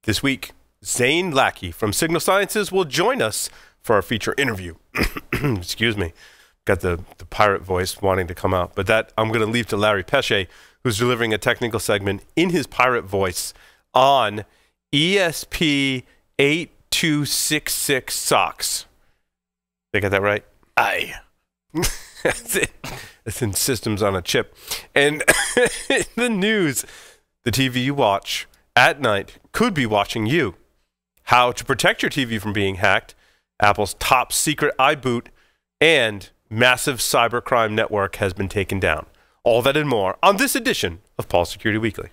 This week, Zane Lackey from Signal Sciences will join us for our feature interview. Excuse me. Got the pirate voice wanting to come out, but that I'm going to leave to Larry Pesce, who's delivering a technical segment in his pirate voice on ESP 8266 socks. Did I get that right? Aye. That's it. It's in systems on a chip. And in the news, the TV you watch at night could be watching you. How to protect your TV from being hacked, Apple's top secret iBoot, and massive cybercrime network has been taken down. All that and more on this edition of Paul's Security Weekly.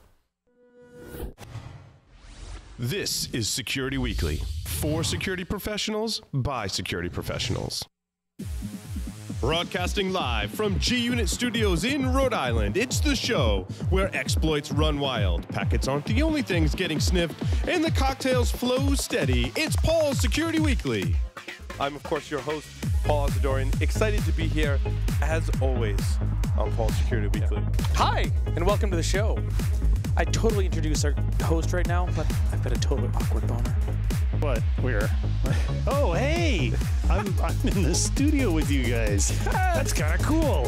This is Security Weekly, for security professionals, by security professionals. Broadcasting live from G-Unit Studios in Rhode Island, it's the show where exploits run wild, packets aren't the only things getting sniffed, and the cocktails flow steady. It's Paul's Security Weekly. I'm, of course, your host, Paul Asadorian. Excited to be here, as always, on Paul's Security Weekly. Hi, and welcome to the show. I totally introduced our host right now, but I've got a totally awkward boner. What? Where? Oh, hey! I'm in the studio with you guys. That's kind of cool.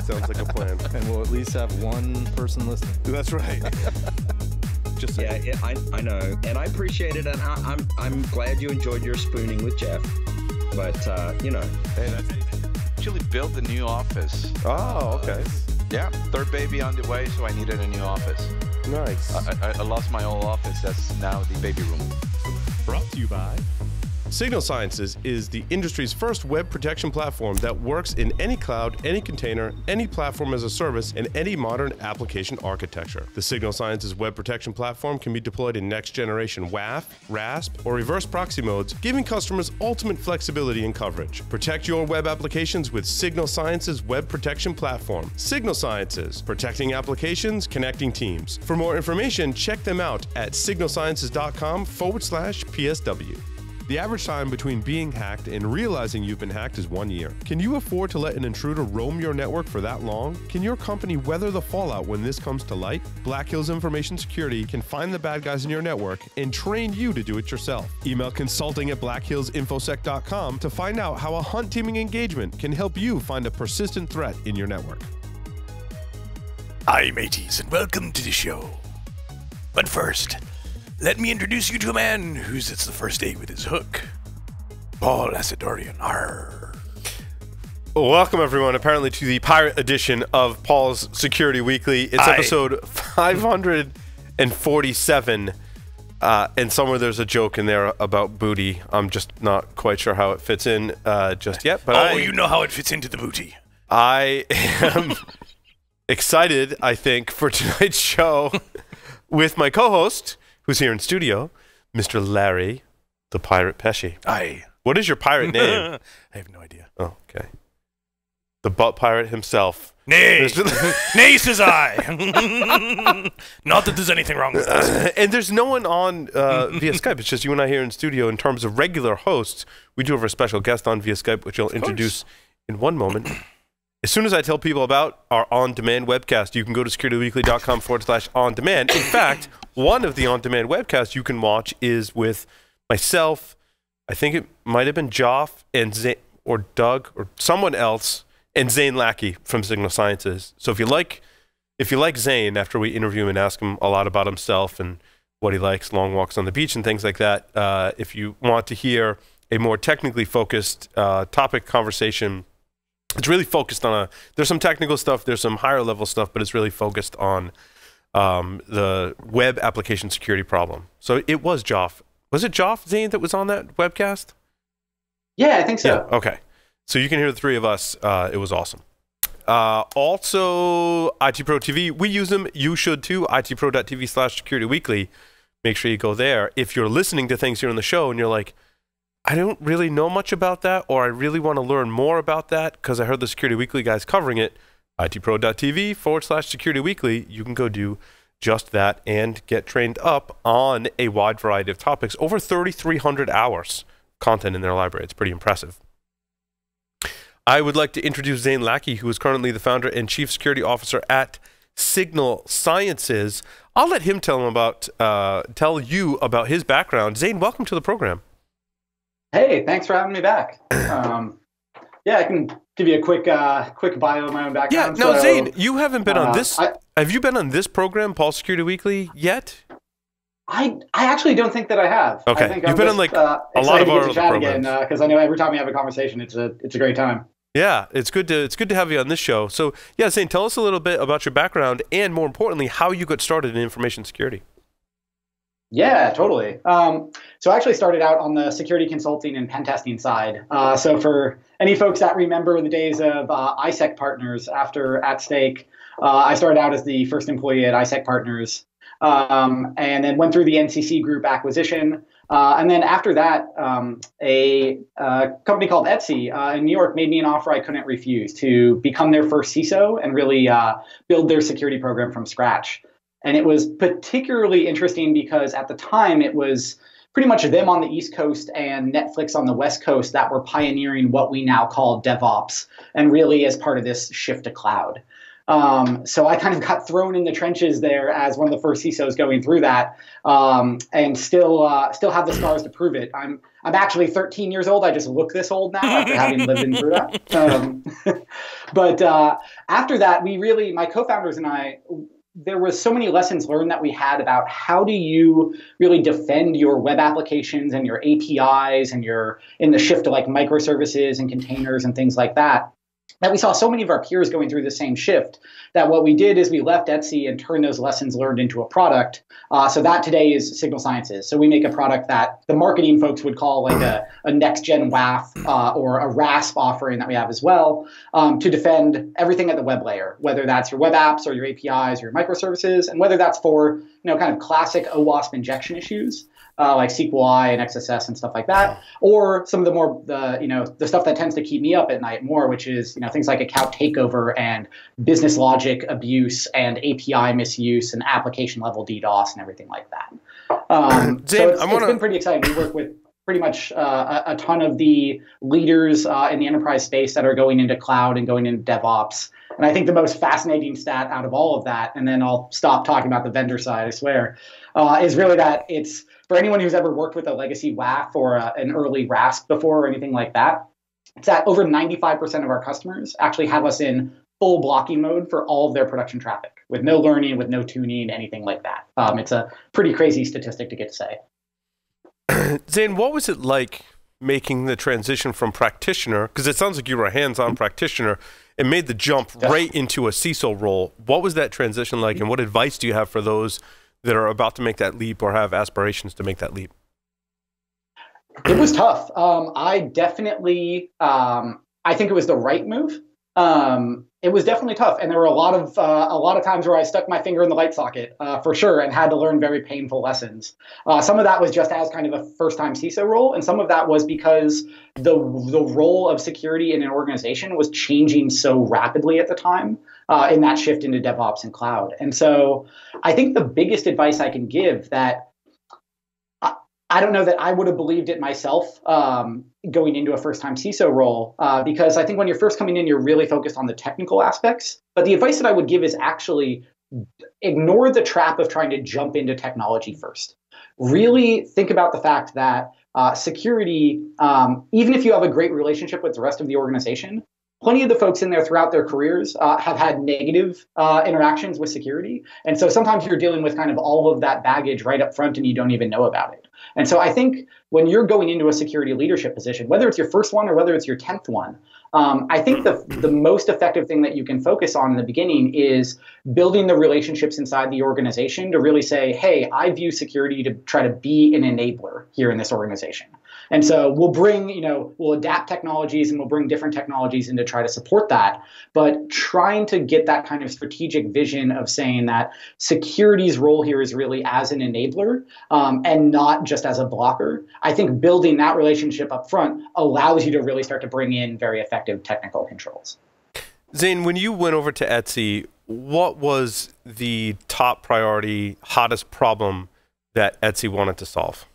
Sounds like a plan. And we'll at least have one person listening. That's right. Just saying. Yeah, I know, and I appreciate it, and I'm glad you enjoyed your spooning with Jeff. But you know, Hey, that's Actually built a new office. Oh, okay. Yeah, third baby on the way, so I needed a new office. Nice. I lost my old office. That's now the baby room. Brought to you by Signal Sciences is the industry's first web protection platform that works in any cloud, any container, any platform as a service, and any modern application architecture. The Signal Sciences web protection platform can be deployed in next-generation WAF, RASP, or reverse proxy modes, giving customers ultimate flexibility and coverage. Protect your web applications with Signal Sciences web protection platform. Signal Sciences, protecting applications, connecting teams. For more information, check them out at signalsciences.com/PSW. The average time between being hacked and realizing you've been hacked is 1 year. Can you afford to let an intruder roam your network for that long? Can your company weather the fallout when this comes to light? Black Hills Information Security can find the bad guys in your network and train you to do it yourself. Email consulting@blackhillsinfosec.com to find out how a hunt teaming engagement can help you find a persistent threat in your network. Hi, mateys, and welcome to the show. But first, let me introduce you to a man who sits the first day with his hook. Paul Asadorian. Arr. Welcome, everyone, apparently to the pirate edition of Paul's Security Weekly. It's episode 547, and somewhere there's a joke in there about booty. I'm just not quite sure how it fits in just yet. But you know how it fits into the booty. I am excited, I think, for tonight's show with my co-host, who's here in studio, Mr. Larry, the Pirate Pesce. Aye. What is your pirate name? I have no idea. Oh, okay. The butt pirate himself. Nay. Nay, says I. Not that there's anything wrong with that. And there's no one on via Skype. It's just you and I here in studio. In terms of regular hosts, we do have a special guest on via Skype, which I'll introduce in one moment. As soon as I tell people about our on-demand webcast, you can go to securityweekly.com/on-demand. In fact, one of the on-demand webcasts you can watch is with myself. I think it might have been Joff and Zane, or Doug or someone else, and Zane Lackey from Signal Sciences. So if you like Zane, after we interview him and ask him a lot about himself and what he likes, long walks on the beach and things like that, if you want to hear a more technically focused topic conversation, it's really focused on there's some technical stuff, there's some higher level stuff, but it's really focused on the web application security problem. So it was Joff. Was it Joff, Zane, that was on that webcast? Yeah, I think so. Yeah, okay. So you can hear the three of us. It was awesome. Also, IT Pro TV. We use them. You should too. itpro.tv/securityweekly. Make sure you go there. If you're listening to things here on the show and you're like, I don't really know much about that, or I really want to learn more about that because I heard the Security Weekly guys covering it, itpro.tv/securityweekly, you can go do just that and get trained up on a wide variety of topics. Over 3,300 hours content in their library. It's pretty impressive. I would like to introduce Zane Lackey, who is currently the founder and chief security officer at Signal Sciences. I'll let him tell you about his background. Zane, welcome to the program. Hey, thanks for having me back. I can give you a quick bio of my own background. Yeah, no, Zane, you haven't been on this. Have you been on this program, Paul Security Weekly, yet? I actually don't think that I have. Okay, I think you've been on like a lot of our other programs. Because I know every time we have a conversation, it's a great time. Yeah, it's good to have you on this show. So, yeah, Zane, tell us a little bit about your background and, more importantly, how you got started in information security. Yeah, totally. So I actually started out on the security consulting and pen testing side. So for any folks that remember the days of ISEC Partners after At Stake, I started out as the first employee at ISEC Partners, and then went through the NCC Group acquisition. And then after that, a company called Etsy in New York made me an offer I couldn't refuse to become their first CISO and really build their security program from scratch. And it was particularly interesting because at the time it was pretty much them on the East Coast and Netflix on the West Coast that were pioneering what we now call DevOps, and really as part of this shift to cloud. So I kind of got thrown in the trenches there as one of the first CISOs going through that, and still have the scars to prove it. I'm actually 13 years old. I just look this old now after having lived through that. But after that, my co-founders and I, there was so many lessons learned that we had about how do you really defend your web applications and your APIs and in the shift to like microservices and containers and things like that. That we saw so many of our peers going through the same shift that what we did is we left Etsy and turned those lessons learned into a product. So that today is Signal Sciences. So we make a product that the marketing folks would call like a next-gen WAF or a RASP offering that we have as well to defend everything at the web layer, whether that's your web apps or your APIs or your microservices, and whether that's for kind of classic OWASP injection issues. Like SQLi and XSS and stuff like that, or some of the more the stuff that tends to keep me up at night more, which is things like account takeover and business logic abuse and API misuse and application level DDoS and everything like that. So it's been pretty exciting. We work with pretty much a ton of the leaders in the enterprise space that are going into cloud and going into DevOps. And I think the most fascinating stat out of all of that, and then I'll stop talking about the vendor side, I swear, is really that it's for anyone who's ever worked with a legacy WAF or an early RASP before or anything like that, it's that over 95% of our customers actually have us in full blocking mode for all of their production traffic with no learning, with no tuning, anything like that. It's a pretty crazy statistic to get to say. Zane, what was it like making the transition from practitioner, because it sounds like you were a hands-on practitioner, and made the jump right into a CISO role? What was that transition like, and what advice do you have for those that are about to make that leap or have aspirations to make that leap? It was tough. I definitely, I think it was the right move. It was definitely tough, and there were a lot of times where I stuck my finger in the light socket for sure, and had to learn very painful lessons. Some of that was just as kind of a first-time CISO role, and some of that was because the role of security in an organization was changing so rapidly at the time in that shift into DevOps and cloud. And so, I think the biggest advice I can give that I don't know that I would have believed it myself going into a first-time CISO role, because I think when you're first coming in, you're really focused on the technical aspects. But the advice that I would give is actually ignore the trap of trying to jump into technology first. Really think about the fact that security, even if you have a great relationship with the rest of the organization, plenty of the folks in there throughout their careers have had negative interactions with security. And so sometimes you're dealing with kind of all of that baggage right up front and you don't even know about it. And so I think when you're going into a security leadership position, whether it's your first one or whether it's your 10th one, I think the most effective thing that you can focus on in the beginning is building the relationships inside the organization to really say, hey, I view security to try to be an enabler here in this organization. And so we'll adapt technologies and we'll bring different technologies in to try to support that. But trying to get that kind of strategic vision of saying that security's role here is really as an enabler and not just as a blocker. I think building that relationship up front allows you to really start to bring in very effective technical controls. Zane, when you went over to Etsy, what was the top priority, hottest problem that Etsy wanted to solve?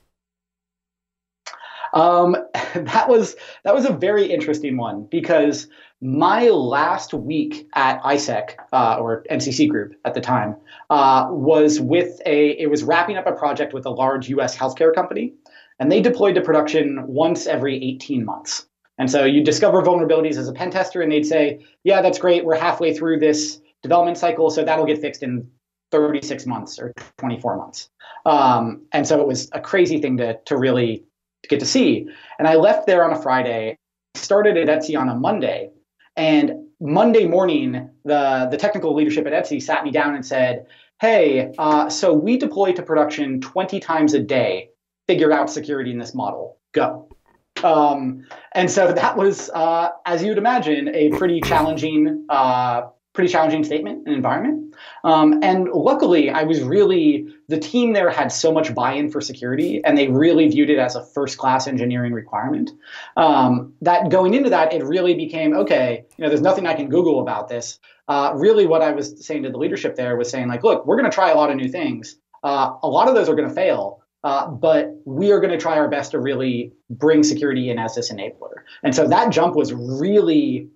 That was a very interesting one because my last week at ISEC, or NCC Group at the time, was it was wrapping up a project with a large US healthcare company, and they deployed to production once every 18 months. And so you discover vulnerabilities as a pen tester, and they'd say, yeah, that's great. We're halfway through this development cycle, so that'll get fixed in 36 months or 24 months. And so it was a crazy thing to really get to see. And I left there on a Friday, started at Etsy on a Monday, and Monday morning, the technical leadership at Etsy sat me down and said, hey, so we deploy to production 20 times a day, figure out security in this model, go. And so that was, as you'd imagine, a pretty challenging statement and environment. And luckily, the team there had so much buy-in for security, and they really viewed it as a first-class engineering requirement, that going into that, it really became, okay, there's nothing I can Google about this. Really what I was saying to the leadership there was saying, like, look, we're going to try a lot of new things. A lot of those are going to fail. But we are going to try our best to really bring security in as this enabler. And so that jump was really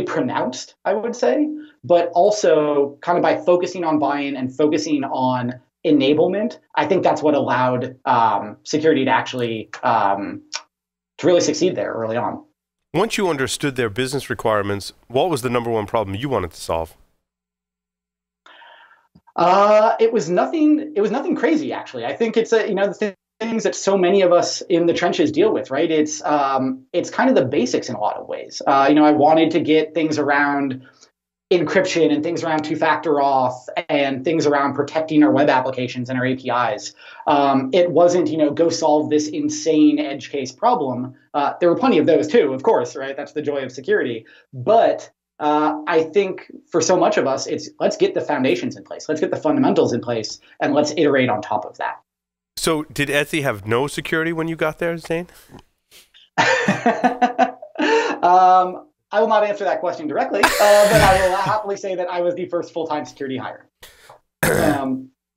pronounced, I would say, but also kind of by focusing on buy-in and focusing on enablement, I think that's what allowed security to actually to really succeed there early on. Once you understood their business requirements, what was the number one problem you wanted to solve? It was nothing crazy, actually. I think it's the things that so many of us in the trenches deal with, right? It's kind of the basics in a lot of ways. I wanted to get things around encryption and things around two-factor auth and things around protecting our web applications and our APIs. It wasn't, go solve this insane edge case problem. There were plenty of those too, of course, right? That's the joy of security. But I think for so much of us, it's let's get the foundations in place. Let's get the fundamentals in place, and let's iterate on top of that. So did Etsy have no security when you got there, Zane? I will not answer that question directly, but I will happily say that I was the first full-time security hire.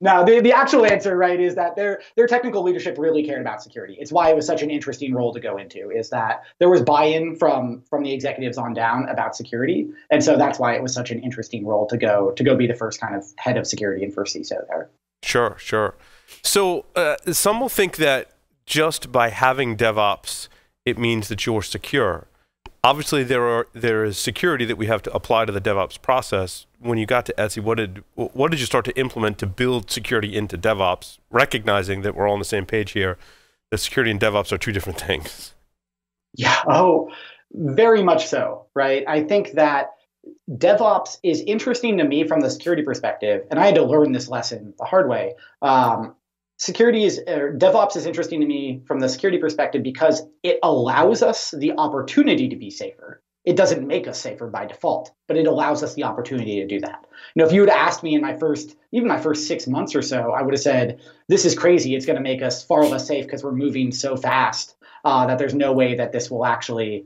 Now, the actual answer, right, is that their technical leadership really cared about security. It's why it was such an interesting role to go into, is that there was buy-in from the executives on down about security. And so that's why it was such an interesting role to go be the first kind of head of security and first CISO there. Sure. So some will think that just by having DevOps, it means that you're secure. Obviously, there is security that we have to apply to the DevOps process. When you got to Etsy, what did you start to implement to build security into DevOps, recognizing that we're all on the same page here, that security and DevOps are two different things? Yeah, very much so, right? I think that DevOps is interesting to me from the security perspective, and I had to learn this lesson the hard way. DevOps is interesting to me from the security perspective because it allows us the opportunity to be safer. It doesn't make us safer by default, but it allows us the opportunity to do that. If you would have asked me in my first 6 months or so, I would have said, this is crazy. It's going to make us far less safe because we're moving so fast that there's no way that this will actually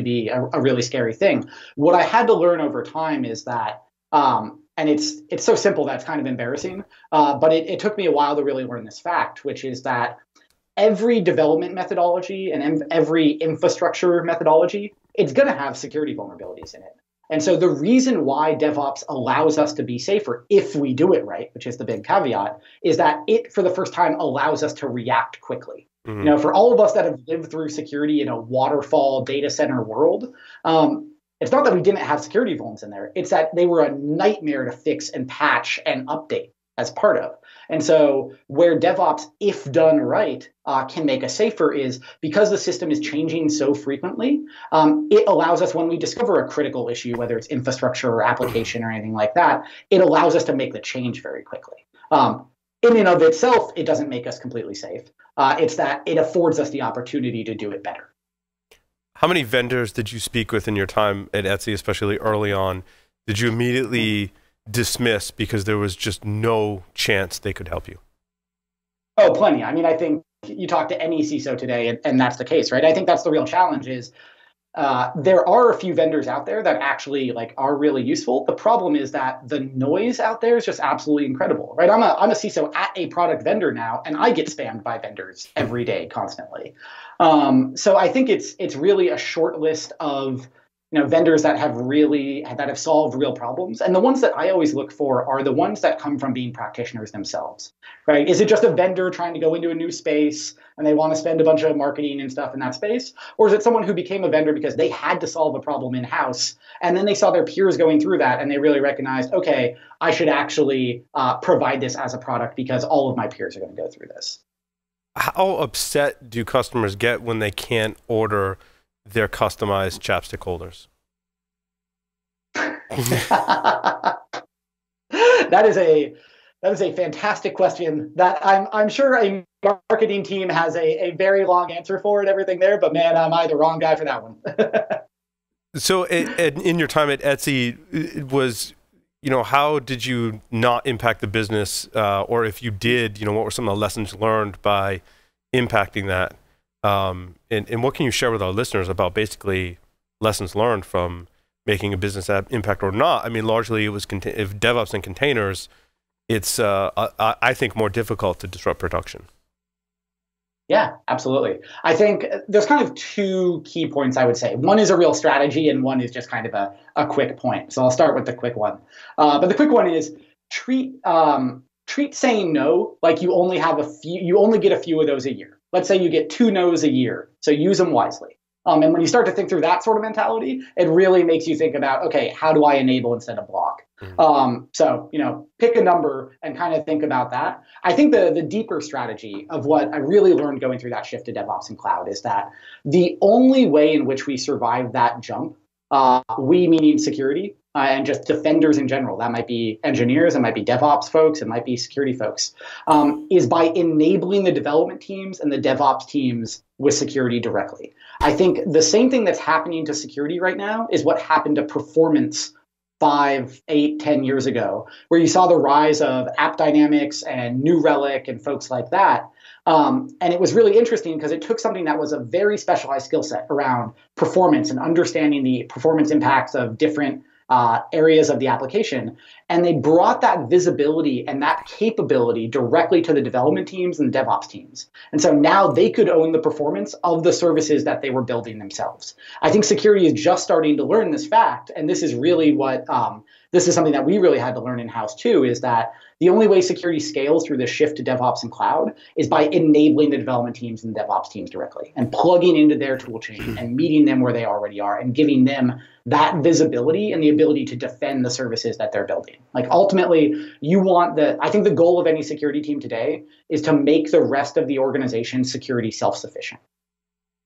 be a really scary thing. What I had to learn over time is that, and it's so simple that it's kind of embarrassing, but it took me a while to really learn this fact, which is that every development methodology and every infrastructure methodology, it's going to have security vulnerabilities in it. And so the reason why DevOps allows us to be safer, if we do it right, which is the big caveat, is that it, for the first time, allows us to react quickly. Mm-hmm. For all of us that have lived through security in a waterfall data center world, it's not that we didn't have security vulns in there. It's that they were a nightmare to fix and patch and update as part of. And so where DevOps, if done right, can make us safer is because the system is changing so frequently, it allows us, when we discover a critical issue, whether it's infrastructure or application or anything like that, it allows us to make the change very quickly. In and of itself, it doesn't make us completely safe. It's that it affords us the opportunity to do it better. How many vendors did you speak with in your time at Etsy, especially early on? Did you immediately dismiss because there was just no chance they could help you? Oh, plenty. I mean, I think you talk to any CISO today, and that's the case, right? I think that's the real challenge is there are a few vendors out there that actually like are really useful. The problem is that the noise out there is just absolutely incredible, right? I'm a CISO at a product vendor now, and I get spammed by vendors every day, constantly. So I think it's really a short list of vendors that have solved real problems. And the ones that I always look for are the ones that come from being practitioners themselves, right? Is it just a vendor trying to go into a new space and they want to spend a bunch of marketing and stuff in that space? Or is it someone who became a vendor because they had to solve a problem in-house and then they saw their peers going through that and they really recognized, okay, I should actually provide this as a product because all of my peers are going to go through this. How upset do customers get when they can't order their customized chapstick holders? That is a fantastic question that I'm sure a marketing team has a very long answer for and everything there, but man, am I the wrong guy for that one. So in your time at Etsy, it was, how did you not impact the business? Or if you did, what were some of the lessons learned by impacting that? And what can you share with our listeners about basically lessons learned from making a business impact or not? I mean, largely it was if DevOps and containers, it's I think more difficult to disrupt production. Yeah, absolutely. I think there's kind of two key points I would say. One is a real strategy, and one is just kind of a quick point. So I'll start with the quick one. But the quick one is treat saying no like you only get a few of those a year. Let's say you get 2 no's a year, so use them wisely. And when you start to think through that sort of mentality, it really makes you think about, okay, how do I enable instead of block? So, pick a number and kind of think about that. I think the deeper strategy of what I really learned going through that shift to DevOps and cloud is that the only way in which we survive that jump, we meaning security, and just defenders in general, that might be engineers, it might be DevOps folks, it might be security folks, is by enabling the development teams and the DevOps teams with security directly. I think the same thing that's happening to security right now is what happened to performance 5, 8, 10 years ago, where you saw the rise of App Dynamics and New Relic and folks like that. And it was really interesting because it took something that was a very specialized skill set around performance and understanding the performance impacts of different areas of the application. And they brought that visibility and that capability directly to the development teams and the DevOps teams. And so now they could own the performance of the services that they were building themselves. I think security is just starting to learn this fact. And this is really what, this is something that we really had to learn in-house too, is that the only way security scales through the shift to DevOps and cloud is by enabling the development teams and DevOps teams directly and plugging into their tool chain and meeting them where they already are and giving them that visibility and the ability to defend the services that they're building. Like ultimately, I think the goal of any security team today is to make the rest of the organization security self-sufficient.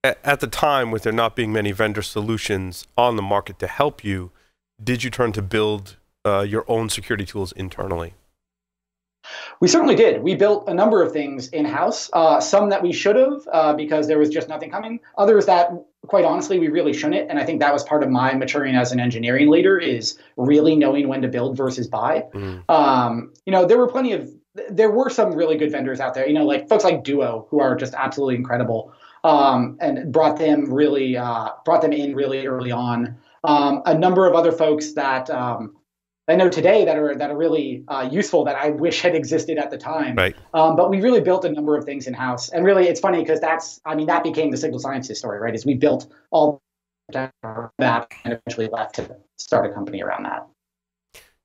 At the time, with there not being many vendor solutions on the market to help you, did you turn to build your own security tools internally? We certainly did. We built a number of things in-house, some that we should have because there was just nothing coming. Others that, quite honestly, we really shouldn't. And I think that was part of my maturing as an engineering leader is really knowing when to build versus buy. There were some really good vendors out there, like folks like Duo, who are just absolutely incredible, and brought them in really early on. A number of other folks that I know today that are really useful that I wish had existed at the time. Right. But we really built a number of things in-house. And really, it's funny because that became the Signal Sciences story, right? Is we built all that and eventually left to start a company around that.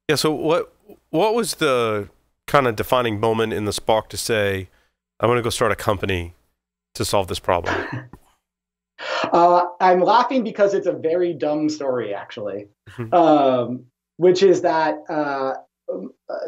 Yeah, so what was the kind of defining moment in the spark to say, I want to go start a company to solve this problem? I'm laughing because it's a very dumb story, actually. Which is that a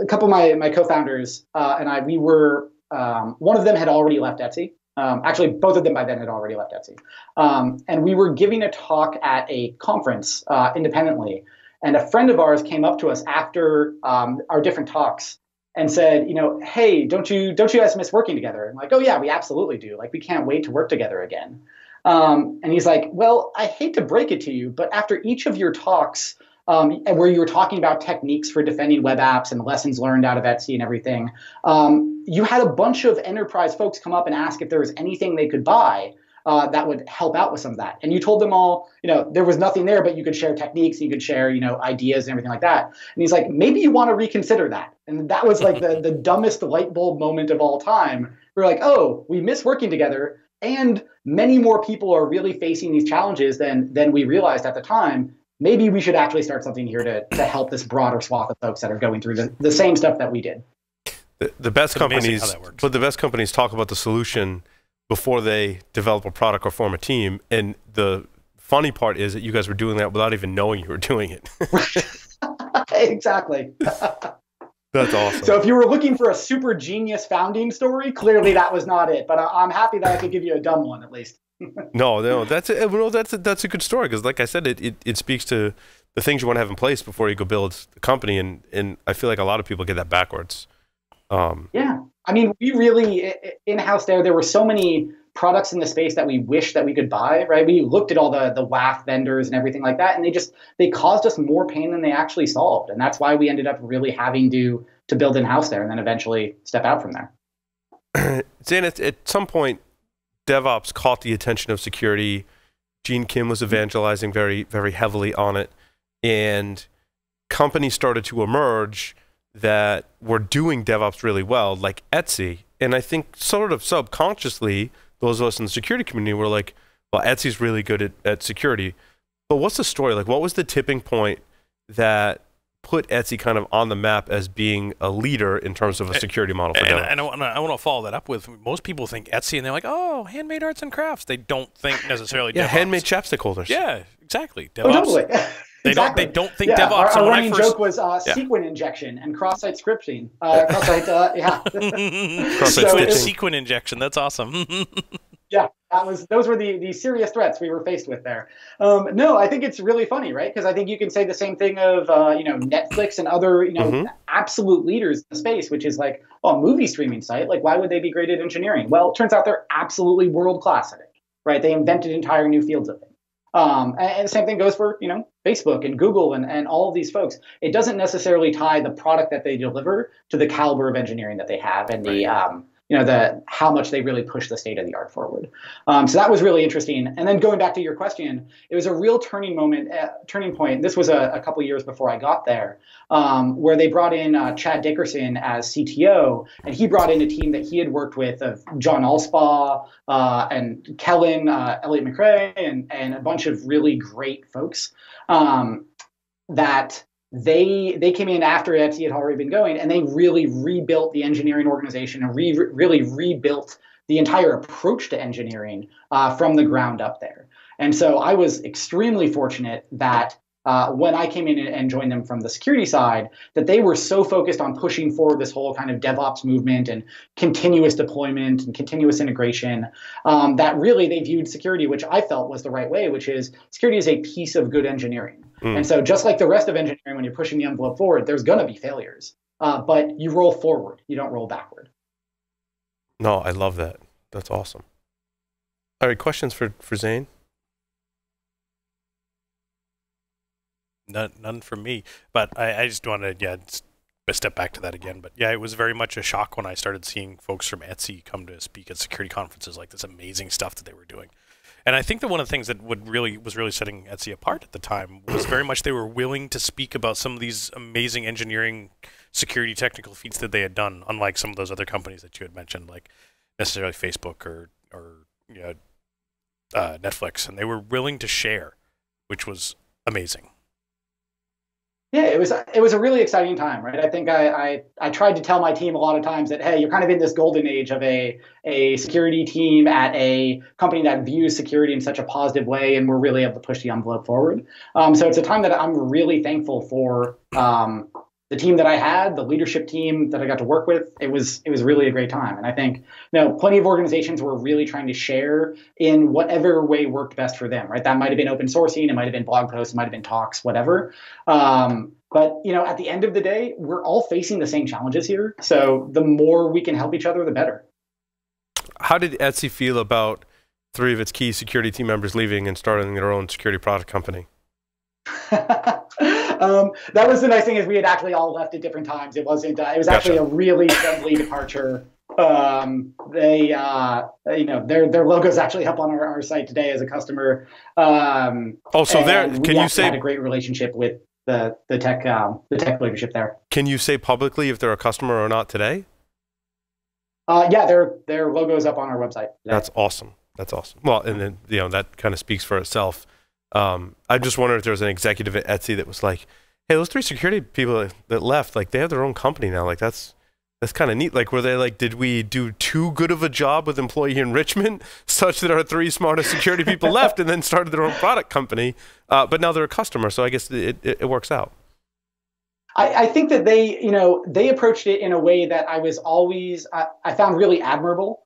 couple of my co-founders and I, we were, one of them had already left Etsy. Actually, both of them by then had already left Etsy. And we were giving a talk at a conference independently. And a friend of ours came up to us after our different talks and said, hey, don't you guys miss working together? And like, oh yeah, we absolutely do. Like, we can't wait to work together again. And he's like, well, I hate to break it to you, but after each of your talks, where you were talking about techniques for defending web apps and lessons learned out of Etsy and everything, you had a bunch of enterprise folks come up and ask if there was anything they could buy that would help out with some of that. And you told them all, there was nothing there, but you could share techniques, you could share, ideas and everything like that. And he's like, maybe you want to reconsider that. And that was like the dumbest light bulb moment of all time. We're like, oh, we miss working together. And many more people are really facing these challenges than we realized at the time. Maybe we should actually start something here to help this broader swath of folks that are going through the same stuff that we did. The best companies, but the best companies talk about the solution before they develop a product or form a team. And the funny part is that you guys were doing that without even knowing you were doing it. Exactly. That's awesome. So if you were looking for a super genius founding story, clearly that was not it. But I'm happy that I could give you a dumb one at least. No, that's a good story because, like I said, it speaks to the things you want to have in place before you go build the company, and I feel like a lot of people get that backwards. Yeah, I mean, we really in-house there were so many products in the space that we wish that we could buy, right? We looked at all the WAF vendors and everything like that, and they caused us more pain than they actually solved, and that's why we ended up really having to build in-house there, and then eventually step out from there. Zane, at some point, DevOps caught the attention of security. Gene Kim was evangelizing very, very heavily on it, and companies started to emerge that were doing DevOps really well, like Etsy. And I think sort of subconsciously, those of us in the security community were like, well, Etsy's really good at security. But what's the story? Like, what was the tipping point that put Etsy kind of on the map as being a leader in terms of a security model for DevOps? And I want to follow that up with, most people think Etsy and they're like, oh, handmade arts and crafts. They don't think necessarily DevOps. Handmade chapstick holders. Yeah, exactly. DevOps. Oh, totally. They don't think DevOps. Our running joke was sequin injection and cross-site scripting. Sequin injection. That's awesome. Yeah, those were the serious threats we were faced with there. No, I think it's really funny, right? Because I think you can say the same thing of Netflix and other absolute leaders in the space, which is like, a movie streaming site. Like, why would they be great at engineering? Well, it turns out they're absolutely world class at it, right? They invented entire new fields of it. And the same thing goes for, Facebook and Google and all of these folks. It doesn't necessarily tie the product that they deliver to the caliber of engineering that they have and the how much they really push the state of the art forward. So that was really interesting. And then going back to your question, it was a real turning point. This was a couple years before I got there, where they brought in Chad Dickerson as CTO, and he brought in a team that he had worked with of John Allspaw and Kellen, Elliot McRae, and a bunch of really great folks that they came in after Etsy had already been going, and they really rebuilt the engineering organization and really rebuilt the entire approach to engineering from the ground up there. And so I was extremely fortunate that when I came in and joined them from the security side, that they were so focused on pushing forward this whole kind of DevOps movement and continuous deployment and continuous integration, that really they viewed security, which I felt was the right way, which is security is a piece of good engineering. And so just like the rest of engineering, when you're pushing the envelope forward, there's going to be failures, but you roll forward, you don't roll backward. No, I love that. That's awesome. All right, questions for Zane? None from me, but I just want to step back to that again. But yeah, it was very much a shock when I started seeing folks from Etsy come to speak at security conferences, like this amazing stuff that they were doing. And I think that one of the things that was really setting Etsy apart at the time was very much they were willing to speak about some of these amazing engineering security technical feats that they had done, unlike some of those other companies that you had mentioned, like necessarily Facebook or Netflix. And they were willing to share, which was amazing. Yeah, it was a really exciting time, right? I think I tried to tell my team a lot of times that, hey, you're kind of in this golden age of a security team at a company that views security in such a positive way, and we're really able to push the envelope forward. So it's a time that I'm really thankful for the team that I had, the leadership team that I got to work with. It was really a great time. And I think, plenty of organizations were really trying to share in whatever way worked best for them, right? That might have been open sourcing, it might have been blog posts, it might have been talks, whatever. But, at the end of the day, we're all facing the same challenges here. So the more we can help each other, the better. How did Etsy feel about 3 of its key security team members leaving and starting their own security product company? That was the nice thing is we had actually all left at different times. It wasn't. It was actually a really friendly departure. They, their logo's actually up on our site today as a customer. So there, can you say had a great relationship with the tech leadership there? Can you say publicly if they're a customer or not today? Yeah, their logo is up on our website today. That's awesome. That's awesome. Well, and then that kind of speaks for itself. I just wondered if there was an executive at Etsy that was like, "Hey, those 3 security people that left, like they have their own company now. Like that's kind of neat. Like, were they like, did we do too good of a job with employee enrichment such that our 3 smartest security people left and then started their own product company? But now they're a customer, so I guess it works out." I think that they approached it in a way that I found really admirable,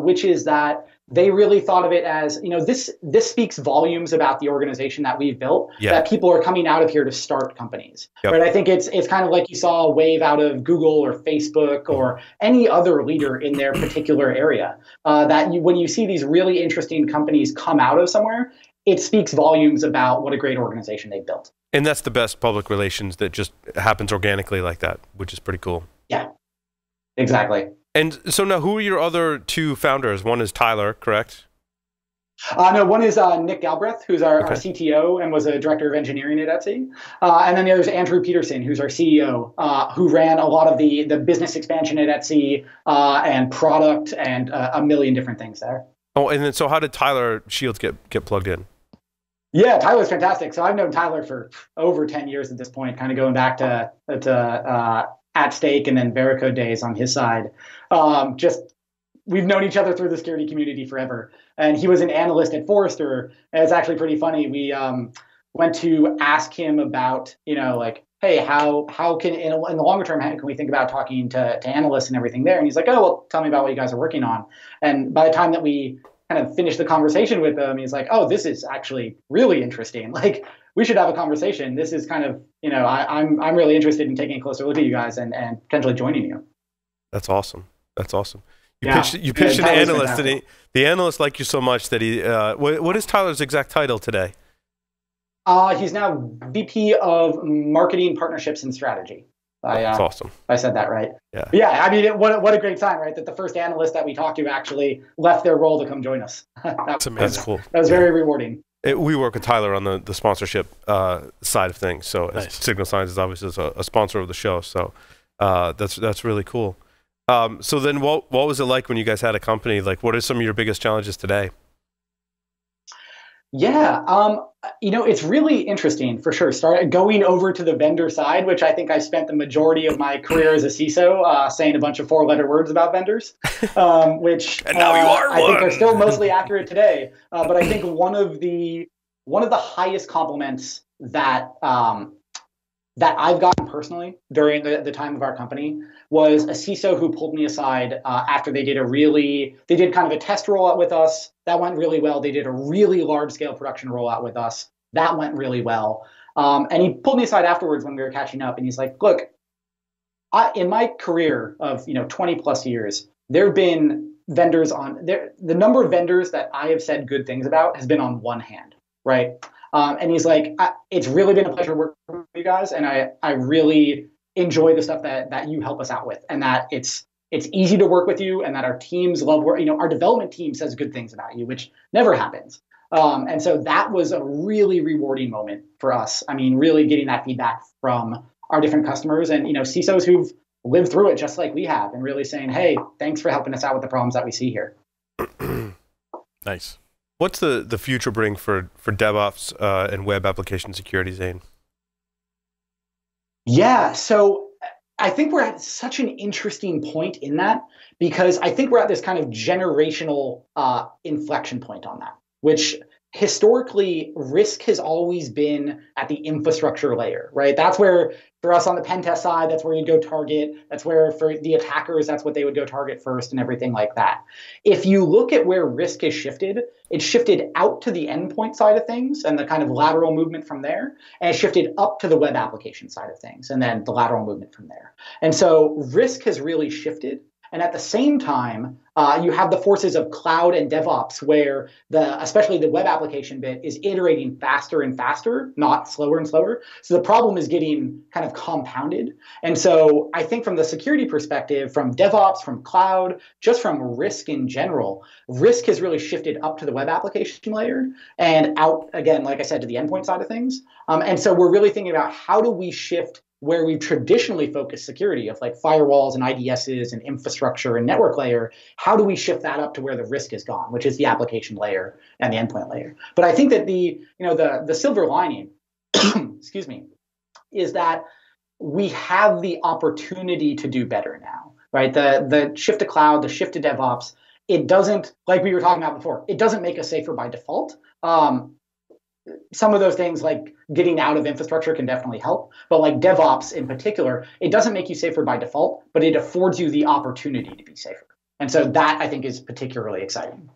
which is that they really thought of it as, this speaks volumes about the organization that we've built, that people are coming out of here to start companies. Yep. Right? I think it's kind of like you saw a wave out of Google or Facebook or any other leader in their particular area, when you see these really interesting companies come out of somewhere, it speaks volumes about what a great organization they've built. And that's the best public relations that just happens organically like that, which is pretty cool. Yeah, exactly. And so now, who are your other 2 founders? One is Tyler, correct? No, one is Nick Galbraith, who's our CTO and was a director of engineering at Etsy. And then the other is Andrew Peterson, who's our CEO, who ran a lot of the business expansion at Etsy and product and a million different things there. Oh, and then so how did Tyler Shields get plugged in? Yeah, Tyler's fantastic. So I've known Tyler for over 10 years at this point, kind of going back to At Stake and then Veracode days on his side. We've known each other through the security community forever. And he was an analyst at Forrester. And it's actually pretty funny. We went to ask him about, hey, how can, in the longer term, how can we think about talking to analysts and everything there? And he's like, oh, well, tell me about what you guys are working on. And by the time that we kind of finished the conversation with him, he's like, oh, this is actually really interesting. Like, we should have a conversation. This is kind of, I'm really interested in taking a closer look at you guys and potentially joining you. That's awesome. That's awesome. You pitched an analyst, and the analyst liked you so much that he. What is Tyler's exact title today? He's now VP of Marketing, Partnerships, and Strategy. That's awesome. I said that right. Yeah. Yeah. I mean, what a great sign, right? That the first analyst that we talked to actually left their role to come join us. That's amazing. That's cool. That was very rewarding. We work with Tyler on the sponsorship side of things. So nice. Signal Science is obviously a sponsor of the show. So that's really cool. So then what was it like when you guys had a company? Like, what are some of your biggest challenges today? Yeah, it's really interesting for sure. Going over to the vendor side, which I think I spent the majority of my career as a CISO saying a bunch of 4-letter words about vendors, which and now you are I think are still mostly accurate today. But I think one of the highest compliments that I've gotten personally during the time of our company was a CISO who pulled me aside after they did kind of a test rollout with us. That went really well. They did a really large scale production rollout with us. That went really well. And he pulled me aside afterwards when we were catching up, and he's like, look, in my career of 20 plus years, there have been vendors the number of vendors that I have said good things about has been on one hand, right? And he's like, it's really been a pleasure working with you guys, and I really enjoy the stuff that you help us out with, and that it's easy to work with you, and that our teams love work. Our development team says good things about you, which never happens. And so that was a really rewarding moment for us. I mean, really getting that feedback from our different customers and CISOs who've lived through it just like we have, and really saying, hey, thanks for helping us out with the problems that we see here. Nice. What's the future bring for DevOps and web application security, Zane? Yeah, so I think we're at such an interesting point in that, because I think we're at this kind of generational inflection point on that, which historically risk has always been at the infrastructure layer, right? That's where, for us on the pen test side, that's where you'd go target. That's where for the attackers, that's what they would go target first and everything like that. If you look at where risk has shifted, it's shifted out to the endpoint side of things and the kind of lateral movement from there, and it shifted up to the web application side of things and then the lateral movement from there. And so risk has really shifted. And at the same time, you have the forces of cloud and DevOps, where especially the web application bit is iterating faster and faster, not slower and slower. So the problem is getting kind of compounded. And so I think from the security perspective, from DevOps, from cloud, just from risk in general, risk has really shifted up to the web application layer and out, again, like I said, to the endpoint side of things. And so we're really thinking about how do we shift where we've traditionally focused security of like firewalls and IDSs and infrastructure and network layer, how do we shift that up to where the risk is gone, which is the application layer and the endpoint layer? But I think that the silver lining, excuse me, is that we have the opportunity to do better now, right? The shift to cloud, the shift to DevOps, it doesn't, like we were talking about before, it doesn't make us safer by default. Some of those things like getting out of infrastructure can definitely help, but like DevOps in particular, it doesn't make you safer by default, but it affords you the opportunity to be safer. And so that I think is particularly exciting.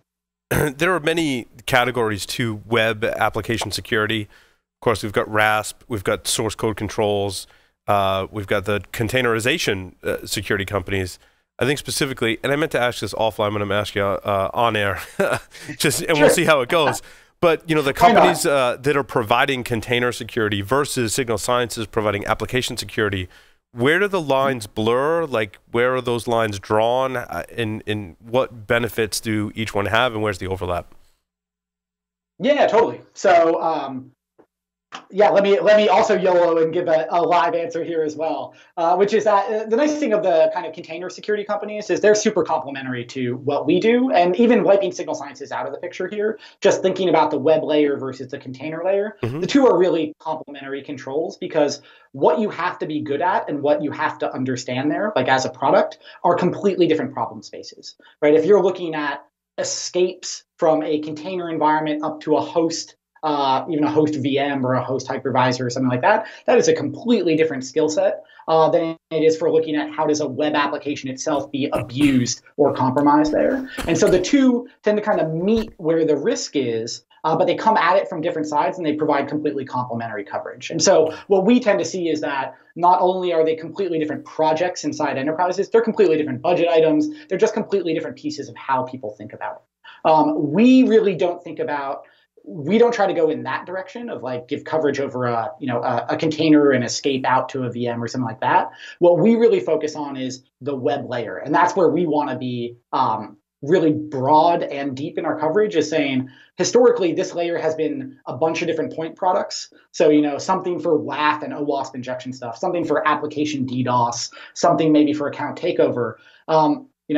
There are many categories to web application security. Of course, we've got RASP, we've got source code controls, we've got the containerization security companies. I think specifically, and I meant to ask this offline, but I'm going to ask you on air, we'll see how it goes. But the companies that are providing container security versus Signal Sciences providing application security, where do the lines blur? Like, where are those lines drawn? In what benefits do each one have, and where's the overlap? Yeah, totally. So, let me also YOLO and give a live answer here as well, which is that the nice thing of the kind of container security companies is they're super complementary to what we do. And even wiping Signal Sciences out of the picture here, just thinking about the web layer versus the container layer, the two are really complementary controls because what you have to be good at and what you have to understand there, like as a product, are completely different problem spaces, right? If you're looking at escapes from a container environment up to a host, even a host VM or a host hypervisor or something like that, that is a completely different skill set than it is for looking at how does a web application itself be abused or compromised there. And so the two tend to kind of meet where the risk is, but they come at it from different sides and they provide completely complementary coverage. And so what we tend to see is that not only are they completely different projects inside enterprises, they're completely different budget items. They're just completely different pieces of how people think about it. We really don't think about we don't try to go in that direction of like give coverage over a container and escape out to a VM or something like that. What we really focus on is the web layer. And that's where we want to be really broad and deep in our coverage, is saying historically this layer has been a bunch of different point products. So, something for WAF and OWASP injection stuff, something for application DDoS, something maybe for account takeover.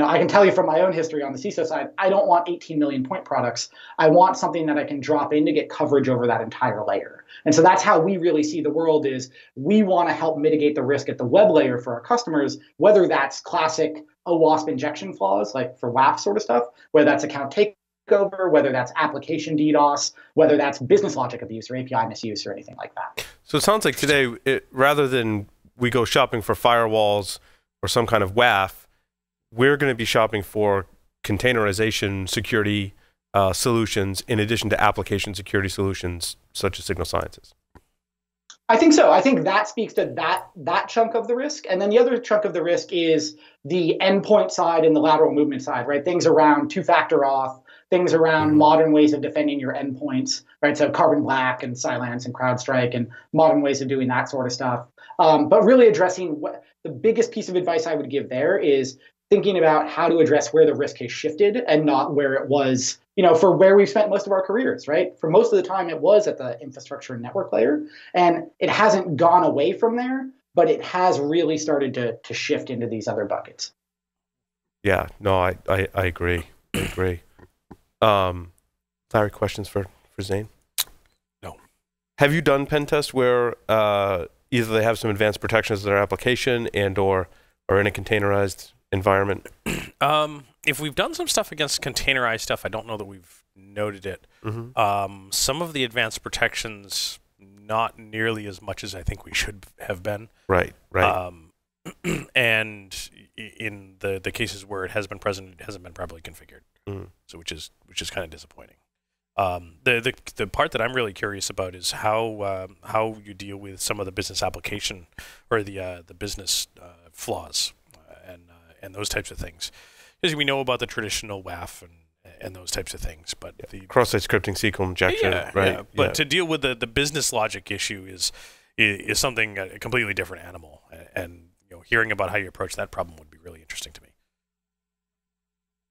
I can tell you from my own history on the CISO side, I don't want 18 million point products. I want something that I can drop in to get coverage over that entire layer. And so that's how we really see the world, is we want to help mitigate the risk at the web layer for our customers, whether that's classic OWASP injection flaws, like for WAF sort of stuff, whether that's account takeover, whether that's application DDoS, whether that's business logic abuse or API misuse or anything like that. So it sounds like today, rather than we go shopping for firewalls or some kind of WAF, we're going to be shopping for containerization security solutions in addition to application security solutions such as Signal Sciences. I think so. I think that speaks to that chunk of the risk. And then the other chunk of the risk is the endpoint side and the lateral movement side, right? Things around two-factor auth, things around modern ways of defending your endpoints, right? So Carbon Black and Cylance and CrowdStrike and modern ways of doing that sort of stuff. But really addressing the biggest piece of advice I would give there is thinking about how to address where the risk has shifted and not where it was, for where we've spent most of our careers, right? For most of the time, it was at the infrastructure and network layer, and it hasn't gone away from there, but it has really started to shift into these other buckets. Yeah, no, I agree. I agree. Larry, questions for Zane? No. Have you done pen tests where either they have some advanced protections in their application and or are in a containerized environment? If we've done some stuff against containerized stuff, I don't know that we've noted it. Some of the advanced protections, not nearly as much as I think we should have been. Right. And in the cases where it has been present, it hasn't been properly configured. So which is kind of disappointing. The part that I'm really curious about is how you deal with some of the business application or the business flaws and those types of things. Because we know about the traditional WAF and those types of things, but the cross-site scripting, SQL injection, right? Yeah. But to deal with the business logic issue is something a completely different animal, and hearing about how you approach that problem would be really interesting to me.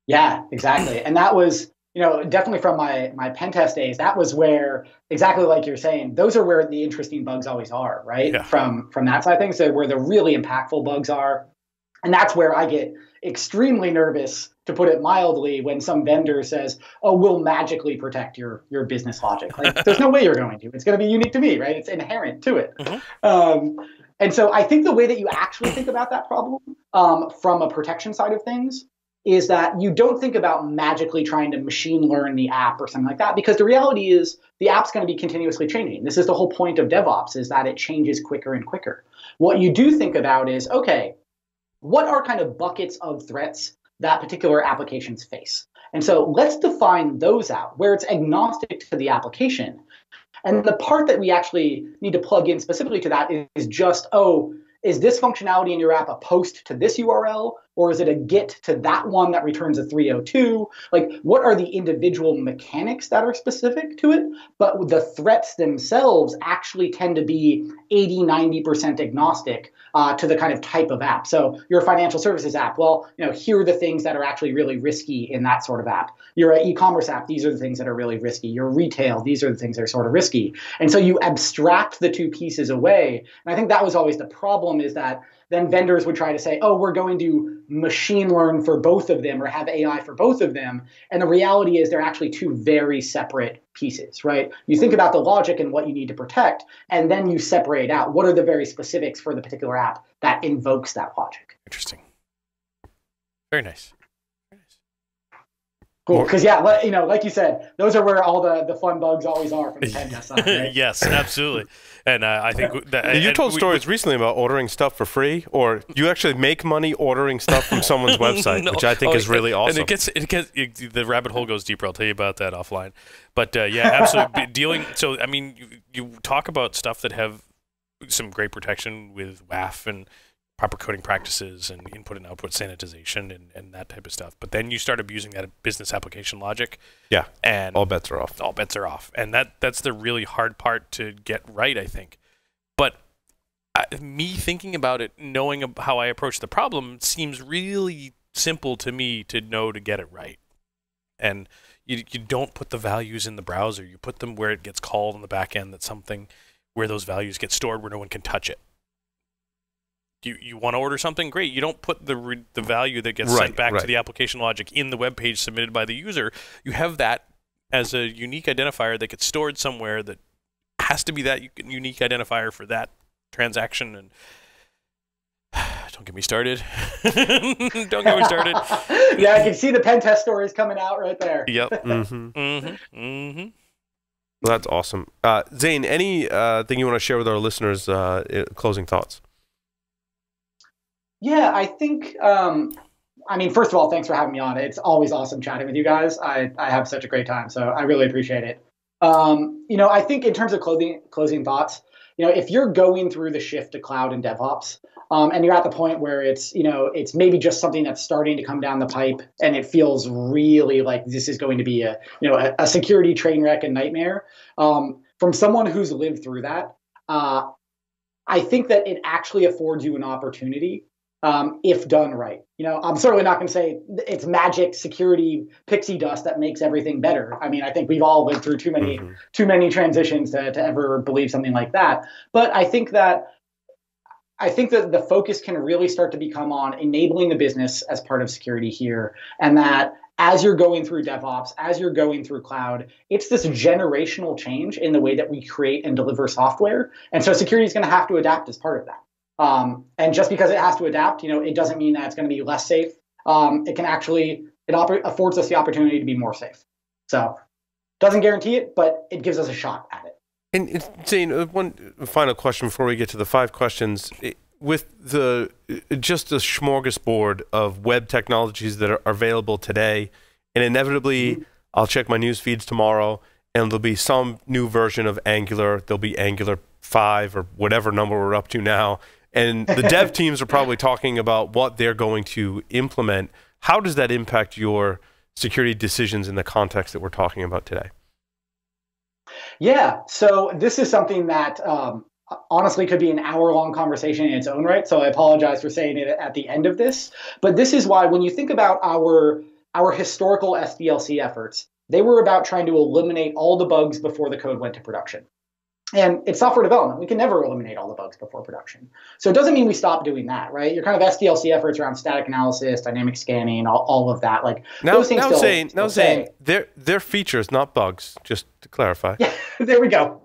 Yeah, exactly. And that was, definitely from my pen test days, that was where, exactly like you're saying, those are where the interesting bugs always are, right? Yeah. From that side of things, so where the really impactful bugs are. And that's where I get extremely nervous, to put it mildly, when some vendor says, oh, we'll magically protect your business logic. Like, there's no way you're going to. It's going to be unique to me, right? It's inherent to it. Mm-hmm. And so I think the way that you actually think about that problem from a protection side of things is that you don't think about magically trying to machine learn the app or something like that, because the reality is the app's going to be continuously changing. This is the whole point of DevOps, is that it changes quicker and quicker. What you do think about is, okay, what are kind of buckets of threats that particular applications face? And so let's define those out where it's agnostic to the application. And the part that we actually need to plug in specifically to that is just, is this functionality in your app a post to this URL, or is it a get to that one that returns a 302? Like, what are the individual mechanics that are specific to it? But the threats themselves actually tend to be 80-90% agnostic to the kind of type of app. So you're a financial services app. Well, here are the things that are actually really risky in that sort of app. You're an e-commerce app. These are the things that are really risky. You're retail. These are the things that are sort of risky. And so you abstract the two pieces away. And I think that was always the problem, is that then vendors would try to say, oh, we're going to machine learn for both of them or have AI for both of them. And the reality is they're actually two very separate pieces, right? You think about the logic and what you need to protect, and then you separate out what are the very specifics for the particular app that invokes that logic. Interesting. Very nice. Cool, because like you said, those are where all the fun bugs always are from the pen test side, right? Yes, absolutely. And I think that you told stories recently about ordering stuff for free, or you actually make money ordering stuff from someone's website, which I think is really awesome. And the rabbit hole goes deeper. I'll tell you about that offline. But yeah, absolutely. So I mean, you talk about stuff that have some great protection with WAF and proper coding practices and input and output sanitization and that type of stuff. But then you start abusing that business application logic. Yeah, and all bets are off. All bets are off. And that's the really hard part to get right, I think. But me thinking about it, knowing how I approach the problem, seems really simple to me to know to get it right. And you don't put the values in the browser. You put them where it gets called on the back end. That's something where those values get stored where no one can touch it. You want to order something? Great. You don't put the value that gets sent back to the application logic in the web page submitted by the user. You have that as a unique identifier that gets stored somewhere that has to be that unique identifier for that transaction. And don't get me started. Don't get me started. Yeah, I can see the pen test stories coming out right there. Yep. Mm-hmm. Mm-hmm. Mm-hmm. Well, that's awesome. Zane, any thing you want to share with our listeners, closing thoughts? Yeah, I think, first of all, thanks for having me on. It's always awesome chatting with you guys. I have such a great time, so I really appreciate it. I think in terms of closing thoughts, if you're going through the shift to cloud and DevOps, and you're at the point where it's maybe just something that's starting to come down the pipe and it feels really like this is going to be a security train wreck and nightmare, from someone who's lived through that, I think that it actually affords you an opportunity if done right. I'm certainly not going to say it's magic security pixie dust that makes everything better. I mean, I think we've all lived through too many transitions to ever believe something like that. But I think that the focus can really start to become on enabling the business as part of security here, and that as you're going through DevOps, as you're going through cloud, it's this generational change in the way that we create and deliver software. And so security is going to have to adapt as part of that. And just because it has to adapt, it doesn't mean that it's going to be less safe. It affords us the opportunity to be more safe. So doesn't guarantee it, but it gives us a shot at it. And Zane, one final question before we get to the 5 questions. With just a smorgasbord of web technologies that are available today, and inevitably I'll check my news feeds tomorrow, and there'll be some new version of Angular. There'll be Angular 5 or whatever number we're up to now, and the dev teams are probably talking about what they're going to implement. How does that impact your security decisions in the context that we're talking about today? Yeah, so this is something that honestly could be an hour-long conversation in its own right. So I apologize for saying it at the end of this. But this is why when you think about our historical SDLC efforts, they were about trying to eliminate all the bugs before the code went to production. And it's software development. We can never eliminate all the bugs before production. So it doesn't mean we stop doing that, right? Your kind of SDLC efforts around static analysis, dynamic scanning, all of that. Like those things Zane, they're features, not bugs, just to clarify. Yeah, there we go.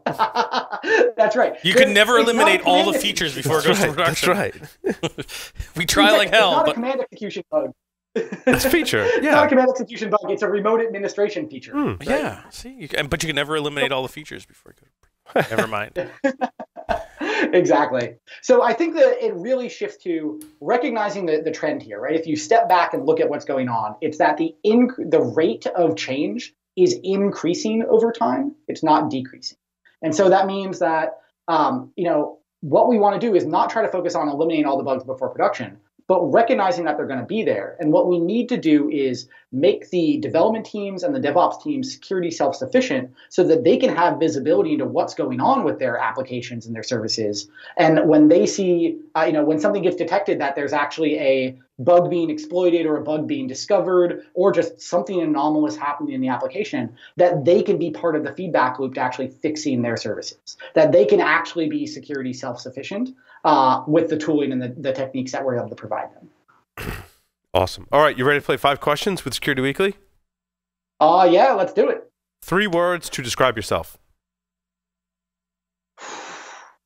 That's right. You can never eliminate all the features before it goes to production. That's right. We try like hell. It's not but a command execution bug. It's a feature. It's not a command execution bug. It's a remote administration feature. Right? Yeah. See, but you can never eliminate all the features before it goes. Never mind. Exactly. So I think that it really shifts to recognizing the trend here, right? If you step back and look at what's going on, it's that the rate of change is increasing over time. It's not decreasing. And so that means that, what we want to do is not try to focus on eliminating all the bugs before production, but recognizing that they're going to be there. And what we need to do is make the development teams and the DevOps teams security self-sufficient so that they can have visibility into what's going on with their applications and their services. And when they see, when something gets detected that there's actually a bug being exploited or a bug being discovered or just something anomalous happening in the application, that they can be part of the feedback loop to actually fixing their services, that they can actually be security self-sufficient with the tooling and the techniques that we're able to provide them. Awesome. All right, you ready to play 5 questions with Security Weekly? Yeah, let's do it. 3 words to describe yourself.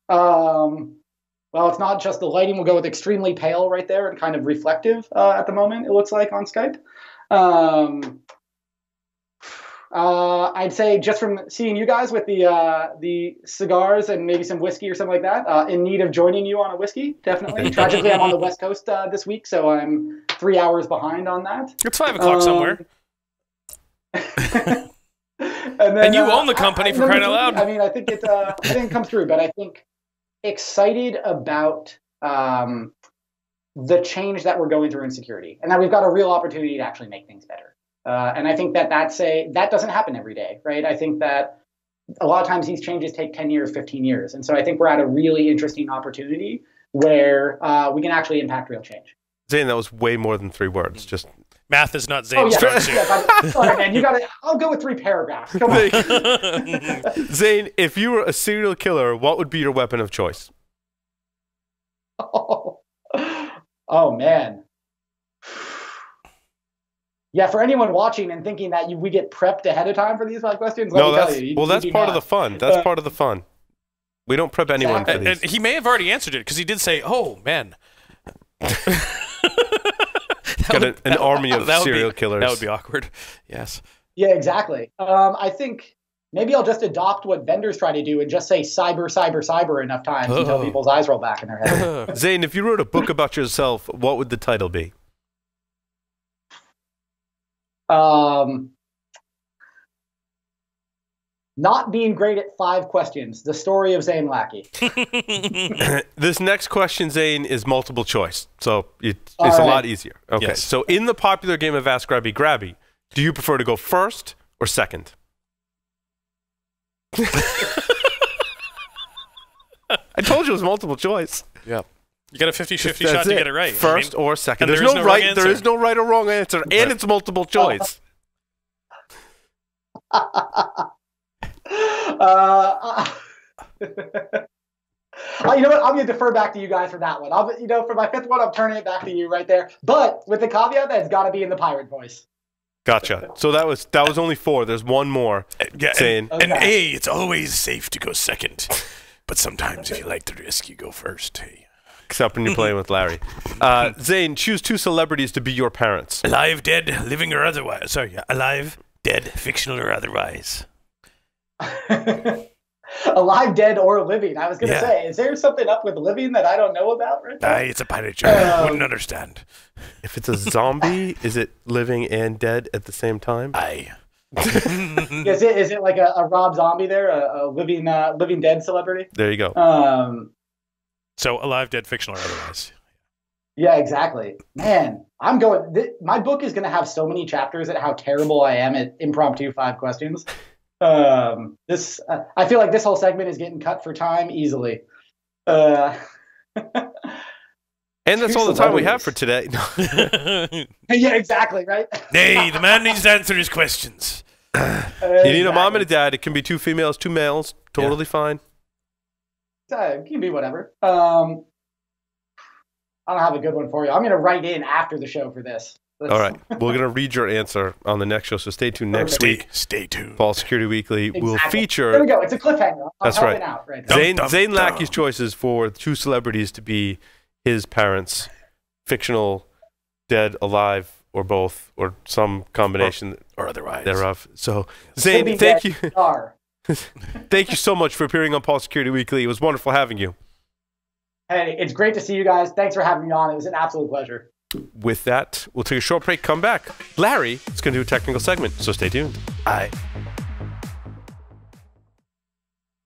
Well, it's not just the lighting. We'll go with extremely pale right there and kind of reflective at the moment, it looks like on Skype. I'd say just from seeing you guys with the cigars and maybe some whiskey or something like that, in need of joining you on a whiskey, definitely. Tragically, I'm on the West Coast this week, so I'm 3 hours behind on that. It's 5 o'clock somewhere. And you own the company for crying out loud. I mean, I think it didn't come through, but I think excited about the change that we're going through in security, and that we've got a real opportunity to actually make things better. And I think that doesn't happen every day, right? I think that a lot of times these changes take 10 years, 15 years. And so I think we're at a really interesting opportunity where we can actually impact real change. Zane, that was way more than 3 words. Just math is not Zane's strong suit. Sorry, man. I'll go with 3 paragraphs. Come on. Zane, if you were a serial killer, what would be your weapon of choice? Oh man. Yeah, for anyone watching and thinking that we get prepped ahead of time for these 5 questions, that's part of the fun. That's part of the fun. We don't prep anyone for these. And he may have already answered it because he did say, "Oh man." Got an army of serial killers. That would be awkward. Yes. Yeah, exactly. I think maybe I'll just adopt what vendors try to do and just say cyber, cyber, cyber enough times until people's eyes roll back in their head. Zane, if you wrote a book about yourself, what would the title be? Not being great at 5 questions. The story of Zane Lackey. This next question, Zane, is multiple choice, so it's a lot easier. Okay, yes. So in the popular game of Ask Grabby Grabby, do you prefer to go first or second? I told you it was multiple choice. Yeah. You got a 50-50 shot to get it right. First or second. There's no right. There is no right or wrong answer, and it's multiple choice. You know what? I'm going to defer back to you guys for that one. For my 5th one, I'm turning it back to you right there. But with the caveat that it's got to be in the pirate voice. Gotcha. So that was only 4. There's one more. Yeah, saying, and A, it's always safe to go second. But sometimes if you like the risk, you go first. Hey. Except when you're playing with Larry. Zane, choose 2 celebrities to be your parents. Alive, dead, living or otherwise. Sorry, alive, dead, fictional or otherwise. Alive, dead, or living. I was going to say, is there something up with living that I don't know about right now? It's a pirate joke. Wouldn't understand. If it's a zombie, is it living and dead at the same time? Is it like a Rob Zombie there, a living dead celebrity? There you go. So alive, dead, fictional, or otherwise. Yeah, exactly. Man, I'm going. My book is going to have so many chapters at how terrible I am at impromptu 5 questions. I feel like this whole segment is getting cut for time easily. And that's all the time we have for today. Yeah, exactly, right? Hey, the man needs to answer his questions. You need a mom and a dad. It can be 2 females, 2 males. Totally fine. It can be whatever. I don't have a good one for you. I'm going to write in after the show for this. All right. We're going to read your answer on the next show, so stay tuned next week. Stay tuned. Paul Security Weekly will feature... There we go. It's a cliffhanger. That's right. Out right now. Zane Lackey's choices for 2 celebrities to be his parents, fictional, dead, alive, or both, or some combination or otherwise thereof. So, Zane, thank you. Thank you so much for appearing on Paul Security Weekly. It was wonderful having you. Hey, it's great to see you guys. Thanks for having me on. It was an absolute pleasure. With that, we'll take a short break, come back. Larry is going to do a technical segment, so stay tuned. Aye.